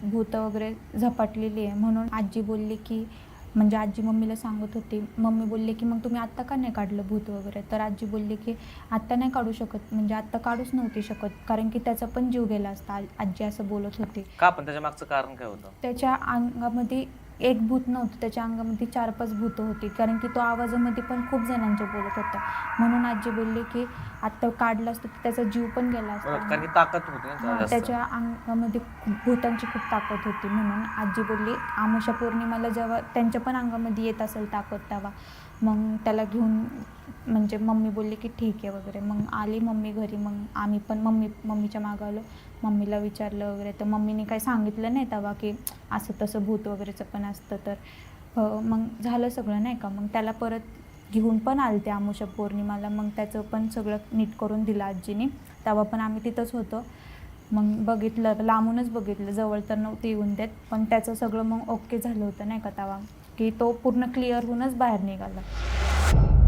भूतं वगैरे झपाटलेली आहे. म्हणून आजी बोलली की म्हणजे आजी मम्मीला सांगत होती. मम्मी बोलली की "मग तुम्ही आत्ता का नाही काढलं भूत वगैरे?" तर आजी बोलली की "आत्ता नाही काढू शकत, म्हणजे आत्ता काढूच नव्हती शकत, कारण की त्याचा पण जीव गेला असता." आजी असं बोलत होती. का पण त्याच्या मागचं कारण काय होतं? त्याच्या अंगामध्ये एक भूत नव्हतं, त्याच्या अंगामध्ये 4-5 भूतं होती. कारण की तो आवाजामध्ये पण खूप जणांच्या बोलत होता. म्हणून आजी बोलली की "आत्ता काढलं असतं तर त्याचा जीव पण गेला असता." बरोबर, कारण की ताकद होती ना त्याला हां, जास्त. त्याच्या अंगामध्ये भूतांची खूप ताकद होती. म्हणून आजी बोलली अमावास्या पौर्णिमेला जेव्हा त्यांच्या पण अंगामध्ये येत असेल ताकद तेव्हा मग त्याला घेऊन म्हणजे मम्मी बोलली की "ठीक आहे" वगैरे. मग आली मम्मी घरी. मग आम्ही पण मम्मीच्या मागं आलो. मम्मीला विचारलं वगैरे, तर मम्मीने काही सांगितलं नाही तेव्हा की असं तसं भूत वगैरेचं पण असतं. तर मग झालं सगळं नाही का. मग त्याला परत घेऊन पण आलते अमावास्या पौर्णिमेला. मग त्याचं पण सगळं नीट करून दिलं आजीने. तेव्हा पण आम्ही तिथंच होतो. मग बघितलं, लांबूनच बघितलं, जवळ तर नव्हते येऊन देत. पण त्याचं सगळं मग ओके झालं होतं नाही का तेव्हा, की तो पूर्ण क्लिअर होऊनच बाहेर निघाला.